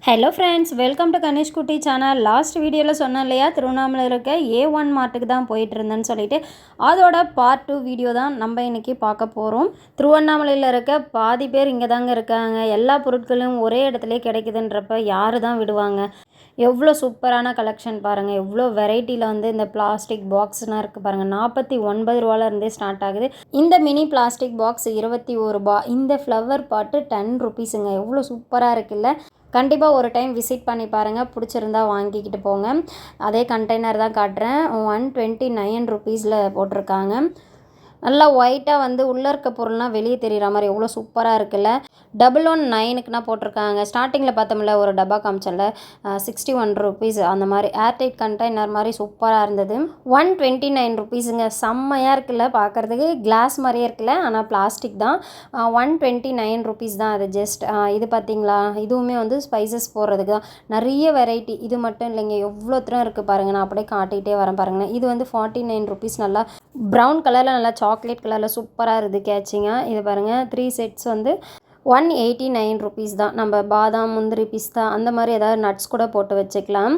Hello friends, welcome to Ganesh குட்டி channel. Last வீடியோவில் சொன்னேன் இல்லையா, திருவண்ணாமலையில் இருக்க A1 மார்ட்டுக்கு தான் போயிட்டு இருந்தேன்னு சொல்லிட்டு, அதோட பார்ட் 2 வீடியோ தான் நம்ம இன்றைக்கி பார்க்க போகிறோம். திருவண்ணாமலையில் இருக்க பாதி பேர் இங்கே தாங்க இருக்காங்க. எல்லா பொருட்களும் ஒரே இடத்துல கிடைக்குதுன்றப்ப யார் தான் விடுவாங்க? எவ்வளோ சூப்பரான கலெக்ஷன் பாருங்கள், எவ்வளோ வெரைட்டியில் வந்து இந்த பிளாஸ்டிக் பாக்ஸ்லாம் இருக்குது பாருங்கள். 49 ரூபாலேருந்தே ஸ்டார்ட் ஆகுது. இந்த மினி பிளாஸ்டிக் பாக்ஸ் 21 ரூபா. இந்த ஃப்ளவர் பாட்டு 10 ருபீஸுங்க. எவ்வளோ சூப்பராக இருக்குல்ல. கண்டிப்பாக ஒரு டைம் விசிட் பண்ணி பாருங்கள், பிடிச்சிருந்தா வாங்கிக்கிட்டு போங்க. அதே கண்டெய்னர் தான் காட்டுறேன். 129 ருபீஸில் போட்டிருக்காங்க. நல்லா ஒயிட்டாக வந்து உள்ளே இருக்க பொருள்லாம் வெளியே தெரிகிற மாதிரி எவ்வளோ சூப்பராக இருக்குல்ல. 119க்குனா போட்டிருக்காங்க. ஸ்டார்டிங்கில் பார்த்தோம்ல, ஒரு டப்பா காமிச்சல 61 ருபீஸ். அந்த மாதிரி ஏர்டைட் கண்டெய்னர் மாதிரி சூப்பராக இருந்தது. 129 ருபீஸுங்க. செம்மையாக இருக்குல்ல, பார்க்குறதுக்கு கிளாஸ் மாதிரியே இருக்குல்ல, ஆனால் பிளாஸ்டிக் தான். 129 ருபீஸ் தான் அது. ஜஸ்ட் இது பார்த்திங்களா, இதுவுமே வந்து ஸ்பைசஸ் போடுறதுக்கு தான். நிறைய வெரைட்டி, இது மட்டும் இல்லைங்க, எவ்வளோ தூரம் இருக்குது பாருங்கள். நான் அப்படியே காட்டிகிட்டே வரேன் பாருங்கள். இது வந்து 49 ருபீஸ். நல்லா ப்ரௌன் கலரில், நல்லா சாக்லேட் கலரில் சூப்பராக இருக்குது கேட்சிங்காக. இது பாருங்கள், 3 செட்ஸ் வந்து 189 ருபீஸ் தான். நம்ம பாதாம், முந்திரி, பிஸ்தா அந்த மாதிரி ஏதாவது நட்ஸ் கூட போட்டு வச்சுக்கலாம்.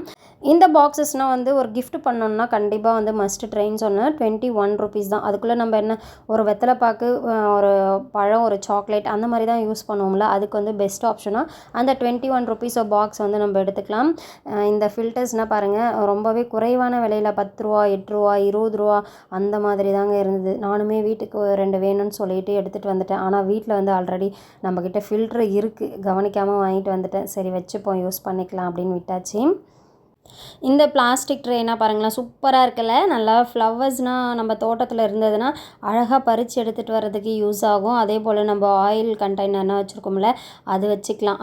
இந்த பாக்ஸஸ்னால் வந்து ஒரு கிஃப்ட் பண்ணோன்னா கண்டிப்பாக வந்து மஸ்ட் ட்ரைன்னு சொன்னேன். 21 ருபீஸ் தான். அதுக்குள்ளே நம்ம என்ன, ஒரு வெத்தலைப்பாக்கு, ஒரு பழம், ஒரு சாக்லேட் அந்த மாதிரி தான் யூஸ் பண்ணுவோம்ல, அதுக்கு வந்து பெஸ்ட் ஆப்ஷனாக அந்த 21 ருபீஸ் பாக்ஸ் வந்து நம்ம எடுத்துக்கலாம். இந்த ஃபில்டர்ஸ்னால் பாருங்கள், ரொம்பவே குறைவான விலையில் 10 ரூபா, 8 ரூபா, 20 ரூபா அந்த மாதிரி தாங்க இருந்தது. நானுமே வீட்டுக்கு 2 வேணும்னு சொல்லிட்டு எடுத்துகிட்டு வந்துட்டேன். ஆனால் வீட்டில் வந்து ஆல்ரெடி நம்மக்கிட்ட ஃபில்ட்ரு இருக்குது, கவனிக்காமல் வாங்கிட்டு வந்துட்டேன். சரி வச்சுப்போம், யூஸ் பண்ணிக்கலாம் அப்படின்னு விட்டாச்சு. இந்த பிளாஸ்டிக் ட்ரேனா பாருங்களேன், சூப்பராக இருக்குல்ல. நல்லா ஃப்ளவர்ஸ்னால் நம்ம தோட்டத்தில் இருந்ததுன்னா அழகாக பறித்து எடுத்துகிட்டு வர்றதுக்கு யூஸ் ஆகும். அதே போல் நம்ம ஆயில் கண்டெய்னர்னா வச்சுருக்கோம்ல, அது வச்சுக்கலாம்.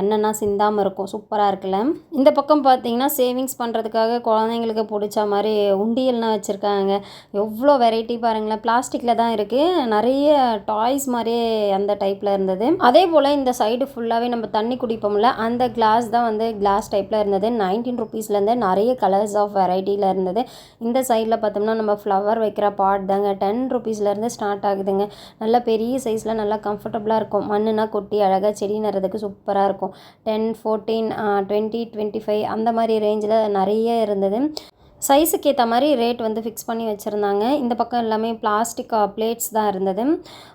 எண்ணெய்னா சிந்தாமல் இருக்கும். சூப்பராக இருக்குல்ல. இந்த பக்கம் பார்த்திங்கன்னா சேவிங்ஸ் பண்ணுறதுக்காக குழந்தைங்களுக்கு பிடிச்ச மாதிரி உண்டியல்னால் வச்சுருக்காங்க. எவ்வளோ வெரைட்டி பாருங்களேன். பிளாஸ்டிக்கில் தான் இருக்குது. நிறைய டாய்ஸ் மாதிரியே அந்த டைப்பில் இருந்தது. அதே போல் இந்த சைடு ஃபுல்லாகவே நம்ம தண்ணி குடிப்போம்ல, அந்த கிளாஸ் தான் வந்து கிளாஸ் டைப்பில் இருந்தது. 19 ருபீஸ்லேருந்து நிறைய கலர்ஸ் ஆஃப் வெரைட்டியில் இருந்தது. இந்த சைடில் பார்த்தோம்னா நம்ம ஃப்ளவர் வைக்கிற பாட் தாங்க. 10 ருபீஸ்லேருந்து ஸ்டார்ட் ஆகுதுங்க. நல்ல பெரிய சைஸில் நல்லா கம்ஃபர்டபுளாக இருக்கும். மண்ணுனா கொட்டி அழகாக செடி நடுறதுக்கு சூப்பராக இருக்கும். 10, 14, 20, 25 அந்த மாதிரி ரேஞ்சில் நிறைய இருந்தது. சைஸுக்கு ஏற்ற மாதிரி ரேட் வந்து ஃபிக்ஸ் பண்ணி வச்சுருந்தாங்க. இந்த பக்கம் எல்லாமே பிளாஸ்டிக் பிளேட்ஸ் தான் இருந்தது.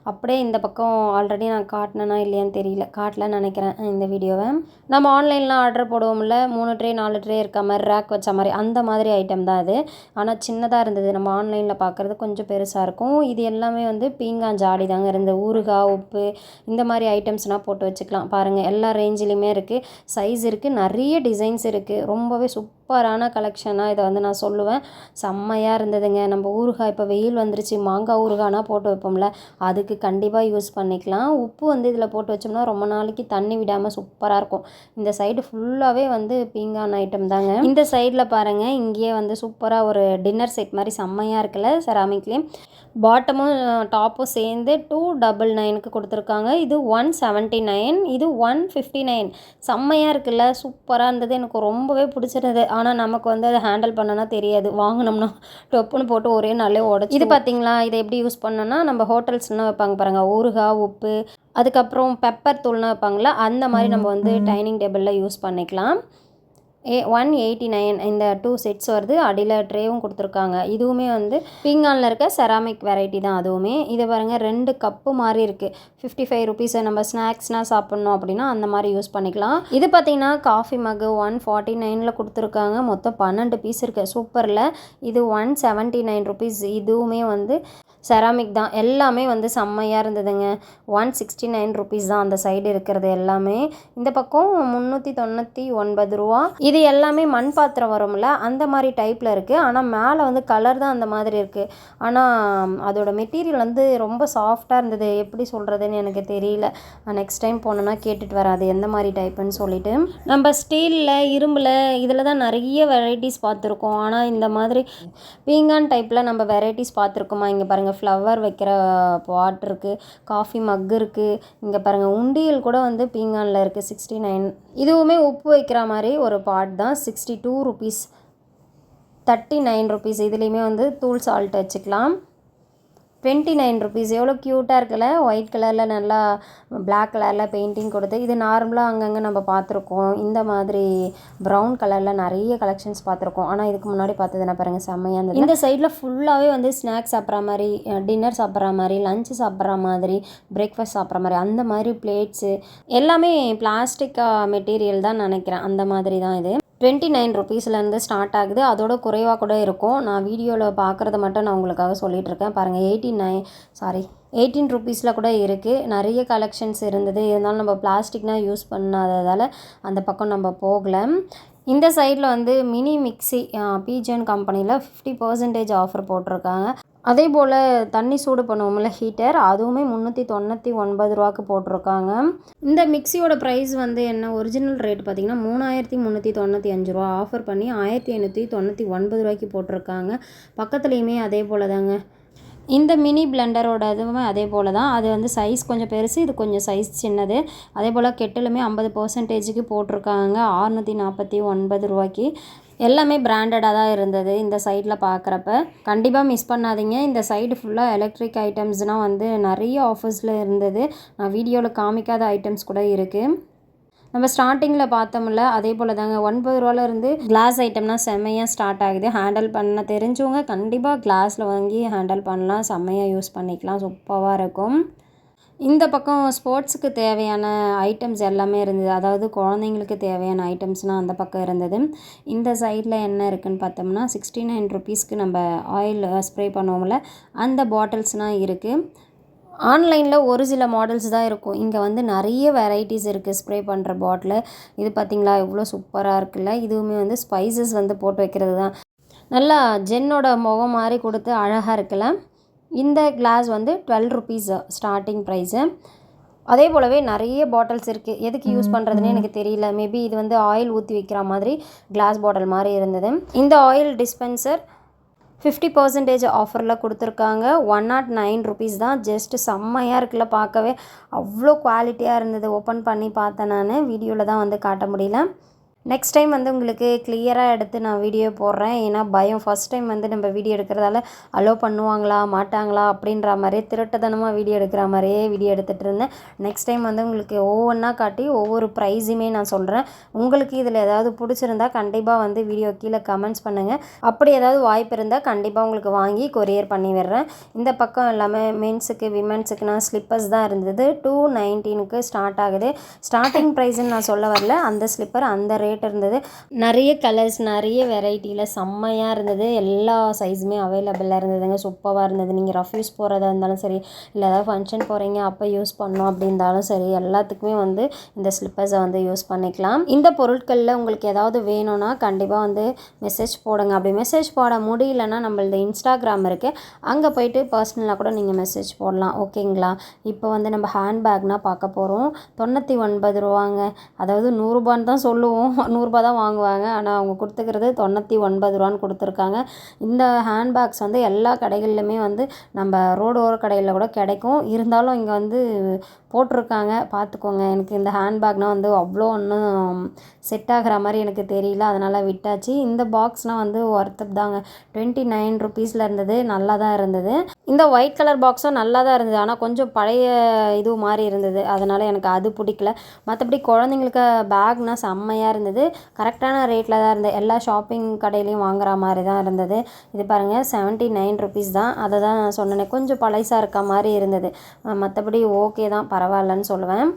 அப்படியே இந்த பக்கம் ஆல்ரெடி நான் காட்டினேன்னா இல்லையான்னு தெரியல, காட்டலன்னு நினைக்கிறேன் இந்த வீடியோவை. நம்ம ஆன்லைன்லாம் ஆர்டர் போடுவோம்ல, 3 ட்ரே 4 ட்ரே இருக்க மாதிரி, ரேக் வச்ச மாதிரி, அந்த மாதிரி ஐட்டம் தான் அது. ஆனால் சின்னதாக இருந்தது. நம்ம ஆன்லைனில் பார்க்குறது கொஞ்சம் பெருசாக இருக்கும். இது எல்லாமே வந்து பீங்கான் ஜாடி தாங்க இருந்தது. ஊறுகாய், உப்பு இந்த மாதிரி ஐட்டம்ஸ்னால் போட்டு வச்சுக்கலாம். பாருங்கள், எல்லா ரேஞ்சிலையுமே இருக்குது. சைஸ் இருக்குது, நிறைய டிசைன்ஸ் இருக்குது. ரொம்பவே சூப்பரான கலெக்ஷனாக இதை வந்து நான் சொல்லுவேன். செம்மையாக இருந்ததுங்க. நம்ம ஊறுகாய், இப்போ வெயில் வந்துருச்சு, மாங்காய் ஊறுகாய்னா போட்டு வைப்போம்ல, அதுக்கு கண்டிப்பாக யூஸ் பண்ணிக்கலாம். உப்பு வந்து இதில் போட்டு வச்சோம்னா ரொம்ப நாளைக்கு தண்ணி விடாமல் சூப்பராக இருக்கும். இந்த சைடு ஃபுல்லாகவே வந்து பீங்கான் ஐட்டம் தாங்க. இந்த சைடில் பாருங்கள், இங்கேயே வந்து சூப்பராக ஒரு டின்னர் செட் மாதிரி செம்மையாக இருக்குல்ல, செராமிக்லேயே. பாட்டமும் டாப்பும் சேர்ந்து 299க்கு கொடுத்துருக்காங்க. இது 179, இது 159. செம்மையாக இருக்குல்ல, சூப்பராக இருந்தது. எனக்கு ரொம்பவே பிடிச்சிருந்தது. ஆனால் நமக்கு வந்து அதை ஹேண்டில் பண்ணனா தெரியாது. வாங்கினோம்னா டொப்புன்னு போட்டு ஒரே நாளே உடச்சி. இது பார்த்திங்களா, இதை எப்படி யூஸ் பண்ணோன்னா, நம்ம ஹோட்டல்ஸ்லாம் வைப்பாங்க பாருங்கள், ஊறுகாய், உப்பு, அதுக்கப்புறம் பெப்பர் தூள்லாம் வைப்பாங்களா, அந்த மாதிரி நம்ம வந்து டைனிங் டேபிளில் யூஸ் பண்ணிக்கலாம். 189 இந்த 2 செட்ஸ் வருது. அடியில் ட்ரேவும் கொடுத்துருக்காங்க. இதுவுமே வந்து பீங்கானில் இருக்க செராமிக் வெரைட்டி தான் அதுவுமே. இதை பாருங்கள், 2 கப்பு மாதிரி இருக்குது. 55 ருபீஸ். நம்ம ஸ்நாக்ஸ்னால் சாப்பிட்ணும் அப்படின்னா அந்த மாதிரி யூஸ் பண்ணிக்கலாம். இது பார்த்திங்கன்னா காஃபி மக்கு 149ல் கொடுத்துருக்காங்க. மொத்தம் 12 பீஸ் இருக்குது. சூப்பரில். இது 179 ருபீஸ். இதுவுமே வந்து செராமிக் தான். எல்லாமே வந்து செம்மையாக இருந்ததுங்க. 169 ருபீஸ் தான் அந்த சைடு இருக்கிறது எல்லாமே. இந்த பக்கம் 399 ரூபா. இது எல்லாமே மண் பாத்திரம் வரும்ல, அந்த மாதிரி டைப்பில் இருக்குது. ஆனால் மேலே வந்து கலர் தான் அந்த மாதிரி இருக்குது. ஆனால் அதோட மெட்டீரியல் வந்து ரொம்ப சாஃப்டாக இருந்தது. எப்படி சொல்கிறதுன்னு எனக்கு தெரியல. நெக்ஸ்ட் டைம் போனோன்னா கேட்டுட்டு வரேன் அது எந்த மாதிரி டைப்புன்னு சொல்லிட்டு. நம்ம ஸ்டீலில், இரும்பில், இதில் தான் நிறைய வெரைட்டிஸ் பார்த்துருக்கோம். ஆனால் இந்த மாதிரி பீங்கான் டைப்பில் நம்ம வெரைட்டிஸ் பார்த்துருக்கோமா? இங்கே பாருங்கள், ஃப்ளவர் வைக்கிற பாட் இருக்குது, காஃபி மக் இருக்குது. இங்கே பாருங்கள், உண்டியல் கூட வந்து பீங்கானில் இருக்குது. 69. இதுவுமே உப்பு வைக்கிற மாதிரி ஒரு பாட் தான். 62 ருபீஸ். 39 ருபீஸ். இதுலேயுமே வந்து தூள் சால்ட் வச்சுக்கலாம். 29 ருபீஸ். எவ்வளோ க்யூட்டாக இருக்குல்ல, ஒயிட் கலரில் நல்லா பிளாக் கலரில் பெயிண்டிங் கொடுத்து. இது நார்மலாக அங்கங்கே நம்ம பார்த்துருக்கோம். இந்த மாதிரி ப்ரௌன் கலரில் நிறைய கலெக்ஷன்ஸ் பார்த்துருக்கோம். ஆனால் இதுக்கு முன்னாடி பார்த்ததுனா பாருங்கள், செம்மையாக இருந்தது. இந்த சைடில் ஃபுல்லாகவே வந்து ஸ்நாக்ஸ் சாப்பிட்ற மாதிரி, டின்னர் சாப்பிட்ற மாதிரி, லஞ்சு சாப்பிட்ற மாதிரி, பிரேக்ஃபாஸ்ட் சாப்பிட்ற மாதிரி, அந்த மாதிரி பிளேட்ஸு எல்லாமே பிளாஸ்டிக் மெட்டீரியல் தான் நினைக்கிறேன். அந்த மாதிரி தான் இது. 29 ருபீஸ்லேருந்து ஸ்டார்ட் ஆகுது. அதோட குறைவாக கூட இருக்கும். நான் வீடியோவில் பார்க்குறத மட்டும் நான் உங்களுக்காக சொல்லிகிட்ருக்கேன். பாருங்கள், 18 ருபீஸில் கூட இருக்குது. நிறைய கலெக்ஷன்ஸ் இருந்தது. இருந்தாலும் நம்ம பிளாஸ்டிக்னால் யூஸ் பண்ணாததால் அந்த பக்கம் நம்ம போகலை. இந்த சைடில் வந்து மினி மிக்ஸி பீஜன் கம்பெனியில் 50% ஆஃபர் போட்டிருக்காங்க. அதே போல் தண்ணி சூடு பண்ணுவோம்ல, ஹீட்டர், அதுவுமே 399 ரூபாய்க்கு போட்டிருக்காங்க. இந்த மிக்சியோட ப்ரைஸ் வந்து என்ன, ஒரிஜினல் ரேட் பார்த்திங்கன்னா 3395 ரூபா. ஆஃபர் பண்ணி 1599 ரூபாய்க்கு போட்டிருக்காங்க. பக்கத்துலேயுமே அதே போல் தாங்க. இந்த மினி பிளெண்டரோட இதுவுமே அதே போல் தான். அது வந்து சைஸ் கொஞ்சம் பெருசு, இது கொஞ்சம் சைஸ் சின்னது. அதே போல் கெட்டிலுமே 50%க்கு போட்டிருக்காங்க 649 ரூபாய்க்கு. எல்லாமே பிராண்டடாக தான் இருந்தது இந்த சைடில் பார்க்குறப்ப. கண்டிப்பாக மிஸ் பண்ணாதீங்க. இந்த சைடு ஃபுல்லாக எலக்ட்ரிக் ஐட்டம்ஸ்னால் வந்து நிறைய ஆஃபர்ஸில் இருந்தது. நான் வீடியோவில் காமிக்காத ஐட்டம்ஸ் கூட இருக்குது. நம்ம ஸ்டார்டிங்கில் பார்த்தோம்ல, அதே போல் தாங்க. 9 ரூபாலேருந்து கிளாஸ் ஐட்டம்னா செம்மையாக ஸ்டார்ட் ஆகுது. ஹேண்டில் பண்ண தெரிஞ்சவங்க கண்டிப்பாக கிளாஸில் வாங்கி ஹேண்டில் பண்ணலாம். செம்மையாக யூஸ் பண்ணிக்கலாம், சூப்பராக இருக்கும். இந்த பக்கம் ஸ்போர்ட்ஸுக்கு தேவையான ஐட்டம்ஸ் எல்லாமே இருந்தது. அதாவது குழந்தைங்களுக்கு தேவையான ஐட்டம்ஸ்னால் அந்த பக்கம் இருந்தது. இந்த சைடில் என்ன இருக்குதுன்னு பார்த்தோம்னா 69 ருபீஸ்க்கு நம்ம ஆயில் ஸ்ப்ரே பண்ணுவோம்ல, அந்த பாட்டில்ஸ்னால் இருக்குது. ஆன்லைனில் ஒரு சில மாடல்ஸ் தான் இருக்கும். இங்கே வந்து நிறைய வெரைட்டிஸ் இருக்குது ஸ்ப்ரே பண்ணுற பாட்டில். இது பார்த்திங்களா, எவ்வளோ சூப்பராக இருக்குல்ல. இதுவுமே வந்து ஸ்பைசஸ் வந்து போட்டு வைக்கிறது தான். நல்லா ஜென்னோட முகம் மாதிரி கொடுத்து அழகாக இருக்குல்ல. இந்த கிளாஸ் வந்து 12 ருபீஸ் ஸ்டார்டிங் ப்ரைஸு. அதே போலவே நிறைய பாட்டில்ஸ் இருக்குது. எதுக்கு யூஸ் பண்ணுறதுன்னு எனக்கு தெரியல. மேபி இது வந்து ஆயில் ஊற்றி வைக்கிற மாதிரி கிளாஸ் பாட்டில் மாதிரி இருந்தது. இந்த ஆயில் டிஸ்பென்சர் 50% ஆஃபரில் கொடுத்துருக்காங்க. 109 ருபீஸ் தான். ஜஸ்ட்டு செம்மையாக இருக்குல்ல, பார்க்கவே அவ்வளோ குவாலிட்டியாக இருந்தது. ஓப்பன் பண்ணி பார்த்தேன். நான் வீடியோவில் தான் வந்து காட்ட முடியல. நெக்ஸ்ட் டைம் வந்து உங்களுக்கு கிளியராக எடுத்து நான் வீடியோ போடுறேன். ஏன்னா பயம், ஃபஸ்ட் டைம் வந்து நம்ம வீடியோ எடுக்கிறதால அலோவ் பண்ணுவாங்களா மாட்டாங்களா அப்படின்ற மாதிரியே திருட்டுத்தனமாக வீடியோ எடுக்கிற மாதிரியே வீடியோ எடுத்துகிட்டு இருந்தேன். நெக்ஸ்ட் டைம் வந்து உங்களுக்கு ஒவ்வொன்றா காட்டி ஒவ்வொரு ப்ரைஸுமே நான் சொல்கிறேன். உங்களுக்கு இதில் ஏதாவது பிடிச்சிருந்தா கண்டிப்பாக வந்து வீடியோ கீழே கமெண்ட்ஸ் பண்ணுங்கள். அப்படி ஏதாவது வாய்ப்பு இருந்தால் கண்டிப்பாக உங்களுக்கு வாங்கி கொரியர் பண்ணி விடுறேன். இந்த பக்கம் எல்லாமே மென்ஸுக்கு விமென்ஸுக்குனா ஸ்லிப்பர்ஸ் தான் இருந்தது. 219க்கு ஸ்டார்ட் ஆகுது. ஸ்டார்டிங் ப்ரைஸ்ன்னு நான் சொல்ல வரல. அந்த ஸ்லிப்பர் அந்த ரேட் இருந்தது. நிறைய கலர்ஸ், நிறைய வெரைட்டியில் செம்மையாக இருந்தது. எல்லா சைஸுமே அவைலபிளாக இருந்ததுங்க. சூப்பராக இருந்தது. நீங்கள் ரஃப் யூஸ் போகிறதா இருந்தாலும் சரி, இல்லை ஏதாவது ஃபங்க்ஷன் போகிறீங்க அப்போ யூஸ் பண்ணோம் அப்படின்னாலும் சரி, எல்லாத்துக்குமே வந்து இந்த ஸ்லிப்பர்ஸை வந்து யூஸ் பண்ணிக்கலாம். இந்த பொருட்களில் உங்களுக்கு ஏதாவது வேணும்னா கண்டிப்பாக வந்து மெசேஜ் போடுங்க. அப்படி மெசேஜ் போட முடியலன்னா நம்மளது இன்ஸ்டாகிராம் இருக்குது, அங்கே போய்ட்டு பர்சனலாக கூட நீங்கள் மெசேஜ் போடலாம். ஓகேங்களா? இப்போ வந்து நம்ம ஹேண்ட்பேக்னால் பார்க்க போகிறோம். 99 ரூபாங்க. அதாவது 100 ரூபான்னு தான் சொல்லுவோம், 100 ரூபா தான் வாங்குவாங்க. ஆனால் அவங்க கொடுத்துக்கிறது 99 ரூபான்னு கொடுத்துருக்காங்க. இந்த ஹேண்ட்பேக்ஸ் வந்து எல்லா கடைகள்லையுமே வந்து நம்ம ரோடு ஓர கடையில் கூட கிடைக்கும். இருந்தாலும் இங்கே வந்து போட்டிருக்காங்க, பார்த்துக்கோங்க. எனக்கு இந்த ஹேண்ட்பேக்னால் வந்து அவ்வளோ ஒன்றும் செட் ஆகிற மாதிரி எனக்கு தெரியல, அதனால் விட்டாச்சு. இந்த பாக்ஸ்னால் வந்து ஒர்த்து தாங்க. 29 ருபீஸில் இருந்தது. நல்லா தான் இருந்தது. இந்த ஒயிட் கலர் பாக்ஸும் நல்லா தான் இருந்தது. ஆனால் கொஞ்சம் பழைய இது மாதிரி இருந்தது, அதனால் எனக்கு அது பிடிக்கல. மற்றபடி குழந்தைங்களுக்கு பேக்னால் செம்மையாக இருந்தது. கரெக்டான ரேட்டில் தான் இருந்தது. எல்லா ஷாப்பிங் கடையிலையும் வாங்குற மாதிரி தான் இருந்தது. இது பாருங்கள், 79 ருபீஸ் தான். அதை தான் நான் சொன்னேன், கொஞ்சம் பழைசாக இருக்க மாதிரி இருந்தது. மற்றபடி ஓகே தான், பரவாயில்லன்னு சொல்லுவேன்.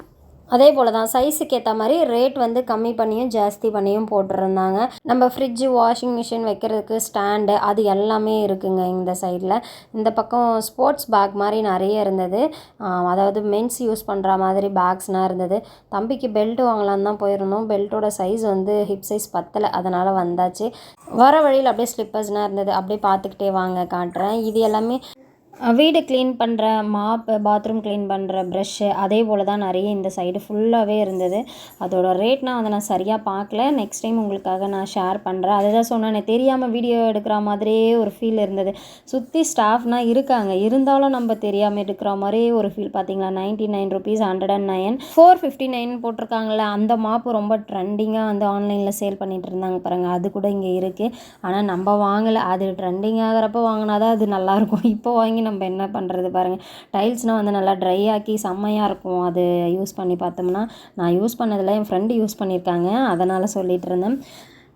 அதே போல் தான் சைஸுக்கு ஏற்ற மாதிரி ரேட் வந்து கம்மி பண்ணியும் ஜாஸ்தி பண்ணியும் போட்டுருந்தாங்க. நம்ம ஃப்ரிட்ஜு, வாஷிங் மிஷின் வைக்கிறதுக்கு ஸ்டாண்டு, அது எல்லாமே இருக்குங்க இந்த சைடில். இந்த பக்கம் ஸ்போர்ட்ஸ் பேக் மாதிரி நிறைய இருந்தது. அதாவது மென்ஸ் யூஸ் பண்ணுற மாதிரி பேக்ஸ்னால் இருந்தது. தம்பிக்கு பெல்ட் வாங்கலான்னு தான் போயிருந்தோம். பெல்ட்டோட சைஸ் வந்து ஹிப் சைஸ் பத்தலை, அதனால் வந்தாச்சு. வர வழியில் அப்படியே ஸ்லிப்பர்ஸ்னால் இருந்தது. அப்படியே பார்த்துக்கிட்டே வாங்க காட்டுறேன். இது எல்லாமே வீடு க்ளீன் பண்ணுற மாப்பு, பாத்ரூம் க்ளீன் பண்ணுற ப்ரஷ்ஷு, அதே போல் தான் நிறைய இந்த சைடு ஃபுல்லாகவே இருந்தது. அதோட ரேட்னால் அதை நான் சரியாக பார்க்கல. நெக்ஸ்ட் டைம் உங்களுக்காக நான் ஷேர் பண்ணுறேன். அதை தான் சொன்னேன், தெரியாமல் வீடியோ எடுக்கிற மாதிரியே ஒரு ஃபீல் இருந்தது. சுற்றி ஸ்டாஃப்னால் இருக்காங்க, இருந்தாலும் நம்ம தெரியாமல் எடுக்கிற மாதிரியே ஒரு ஃபீல். பார்த்தீங்களா, 99 ருபீஸ், 109, 459 போட்டிருக்காங்களே. அந்த மாப்பு ரொம்ப ட்ரெண்டிங்காக வந்து ஆன்லைனில் சேல் பண்ணிகிட்டு இருந்தாங்க பாருங்கள், அது கூட இங்கே இருக்குது. ஆனால் நம்ம வாங்கலை. அது ட்ரெண்டிங் ஆகிறப்ப வாங்கினா தான் அது நல்லாயிருக்கும். இப்போ வாங்கி நம்ம என்ன பண்ணுறது பாருங்கள். டைல்ஸ்னால் வந்து நல்லா ட்ரை ஆக்கி செம்மையாக இருக்கும். அது யூஸ் பண்ணி பார்த்தோம்னா நான் யூஸ் பண்ணதில் என் ஃப்ரெண்டு யூஸ் பண்ணியிருக்காங்க, அதனால் சொல்லிகிட்டு இருந்தேன்.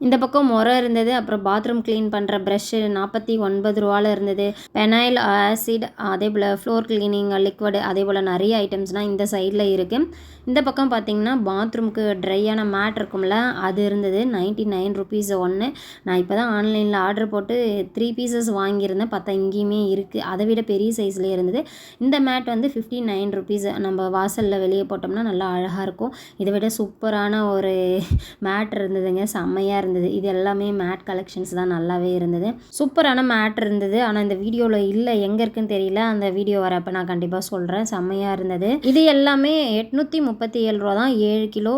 இந்த பக்கம் முறை இருந்தது. அப்புறம் பாத்ரூம் க்ளீன் பண்ணுற ப்ரஷ்ஷு 49 ரூபாவில் இருந்தது. பெனைல் ஆசிட், அதே போல் ஃப்ளோர் க்ளீனிங் லிக்விடு, அதே போல் நிறைய ஐட்டம்ஸ்னால் இந்த சைடில் இருக்குது. இந்த பக்கம் பார்த்திங்கன்னா பாத்ரூம்க்கு ட்ரையான மேட் இருக்கும்ல, அது இருந்தது. 99 ருபீஸ் ஒன்று. நான் இப்போ தான் ஆன்லைனில் ஆர்டர் போட்டு 3 பீசஸ் வாங்கியிருந்தேன். பார்த்தா இங்கேயுமே இருக்குது, அதை விட பெரிய சைஸ்லேயே இருந்தது. இந்த மேட் வந்து 59 ருபீஸ். நம்ம வாசலில் வெளியே போட்டோம்னா நல்லா அழகாக இருக்கும். இதை விட சூப்பரான ஒரு மேட் இருந்ததுங்க, செம்மையாக இருந்தது. இது எல்லாமே மேட் கலெக்ஷன்ஸ் தான், நல்லாவே இருந்தது. சூப்பரான மேட் இருந்தது. ஆனால் இந்த வீடியோவில் இல்லை, எங்கே இருக்குன்னு தெரியல. அந்த வீடியோ வரப்போ நான் கண்டிப்பாக சொல்கிறேன். செம்மையாக இருந்தது. இது எல்லாமே 837 ரூபா தான். 7 கிலோ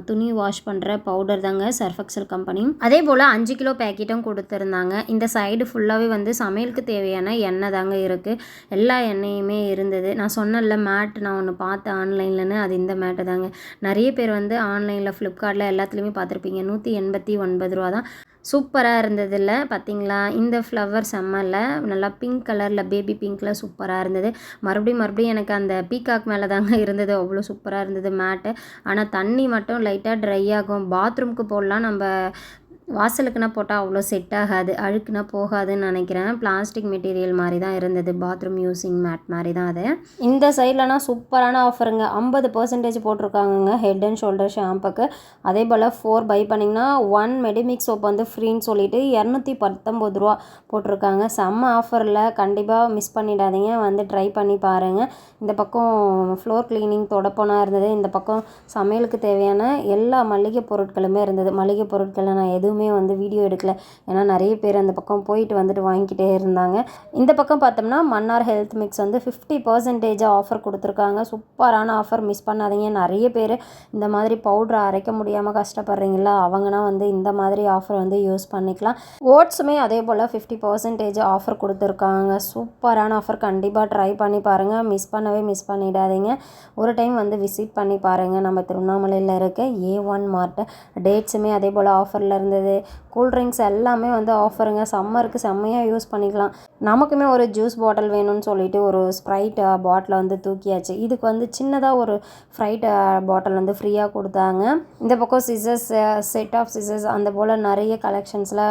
துணி வாஷ் பண்ணுற பவுடர் தாங்க, சர்ஃப் எக்ஸல் கம்பெனி. அதே போல் 5 கிலோ பேக்கெட்டும் கொடுத்துருந்தாங்க. இந்த சைடு ஃபுல்லாகவே வந்து சமையலுக்கு தேவையான எண்ணெய் தாங்க இருக்குது. எல்லா எண்ணெயுமே இருந்தது. நான் சொன்னல மேட் நான் ஒன்று பார்த்தேன் ஆன்லைன்லன்னு, அது இந்த மேட்டு தாங்க. நிறைய பேர் வந்து ஆன்லைனில் ஃப்ளிப்கார்ட்டில் எல்லாத்துலேயுமே பார்த்துருப்பீங்க. 189 ரூபா தான். சூப்பராக இருந்ததில்ல பார்த்தீங்களா? இந்த ஃப்ளவர் செம்மல்ல, நல்லா பிங்க் கலரில், பேபி பிங்க்கில் சூப்பராக இருந்தது. மறுபடியும் எனக்கு அந்த பீகாக் மேலே தாங்க இருந்தது. அவ்வளோ சூப்பராக இருந்தது மேட்டு. ஆனால் தண்ணி மட்டும் லைட்டாக ட்ரை ஆகும். பாத்ரூம்க்கு போடலாம், நம்ம வாசலுக்குன்னா போட்டால் அவ்வளோ செட் ஆகாது, அழுக்குனா போகாதுன்னு நினைக்கிறேன். பிளாஸ்டிக் மெட்டீரியல் மாதிரி தான் இருந்தது, பாத்ரூம் யூஸிங் மேட் மாதிரி தான் அது. இந்த சைட்லனா சூப்பரான ஆஃபருங்க, 50% போட்டிருக்காங்கங்க ஹெட் அண்ட் ஷோல்டர் ஷாம்புக்கு. அதே போல் 4 பை பண்ணிங்கன்னா 1 மெடிமிக்ஸ் சோப் வந்து ஃப்ரீன்னு சொல்லிட்டு 219 ரூபா போட்டிருக்காங்க. செம்ம ஆஃபரில், கண்டிப்பாக மிஸ் பண்ணிடாதீங்க, வந்து ட்ரை பண்ணி பாருங்கள். இந்த பக்கம் ஃப்ளோர் க்ளீனிங் தொடப்பனா இருந்தது. இந்த பக்கம் சமையலுக்கு தேவையான எல்லா மளிகை பொருட்களுமே இருந்தது. மளிகை பொருட்களை நான் எதுவுமே வந்து வீடியோ எடுக்கல, ஏன்னா நிறைய பேர் அந்த பக்கம் போயிட்டு வந்துட்டு வாங்கிக்கிட்டே இருந்தாங்க. இந்த பக்கம் பார்த்தோம்னா மன்னார் ஹெல்த் மிக்ஸ் வந்து 50% ஆஃபர் கொடுத்துருக்காங்க. சூப்பரான ஆஃபர், மிஸ் பண்ணாதீங்க. நிறைய பேர் இந்த மாதிரி பவுட்ரு அரைக்க முடியாமல் கஷ்டப்படுறீங்களா, அவங்கன்னா வந்து இந்த மாதிரி ஆஃபர் வந்து யூஸ் பண்ணிக்கலாம். ஓட்ஸுமே அதே போல் 50% ஆஃபர் கொடுத்துருக்காங்க. சூப்பரான ஆஃபர், கண்டிப்பாக ட்ரை பண்ணி பாருங்கள், மிஸ் பண்ணிடாதீங்க. ஒரு டைம் வந்து விசிட் பண்ணி பாருங்கள். நம்ம திருவண்ணாமலையில் இருக்க A1 மார்ட். டேட்ஸுமே அதே போல் ஆஃபரில் இருந்தது. கூல்ட்ரிங்க்ஸ் எல்லாமே வந்து ஆஃபருங்க. சம்மருக்கு செம்மையாக யூஸ் பண்ணிக்கலாம். நமக்குமே ஒரு ஜூஸ் பாட்டில் வேணும்னு சொல்லிட்டு ஒரு ஸ்ப்ரைட் பாட்டில் வந்து தூக்கியாச்சு. இதுக்கு வந்து சின்னதாக ஒரு ஸ்ப்ரைட் பாட்டில் வந்து ஃப்ரீயாக கொடுத்தாங்க. இந்த பக்கம் சிசர்ஸ், செட் ஆஃப் சிசர்ஸ், அந்த போல் நிறைய கலெக்ஷன்ஸில்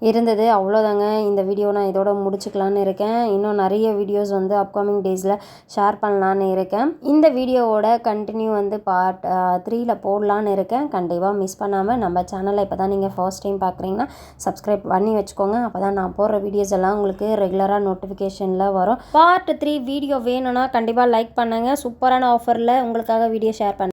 இருந்தது. அவ்வளோதாங்க, இந்த வீடியோ நான் இதோட முடிச்சுக்கலான்னு இருக்கேன். இன்னும் நிறைய வீடியோஸ் வந்து அப்கமிங் டேஸில் ஷேர் பண்ணலான்னு இருக்கேன். இந்த வீடியோவோட கண்டினியூ வந்து பார்ட் 3ல் போடலான்னு இருக்கேன். கண்டிப்பாக மிஸ் பண்ணாமல் நம்ம சேனலை இப்போ தான் நீங்கள் ஃபர்ஸ்ட் டைம் பார்க்குறீங்கன்னா சப்ஸ்கிரைப் பண்ணி வச்சுக்கோங்க. அப்போ தான் நான் போடுற வீடியோஸ் எல்லாம் உங்களுக்கு ரெகுலராக நோட்டிஃபிகேஷனில் வரும். பார்ட் 3 வீடியோ வேணும்னா கண்டிப்பாக லைக் பண்ணுங்கள். சூப்பரான ஆஃபரில் உங்களுக்காக வீடியோ ஷேர் பண்ணேன்.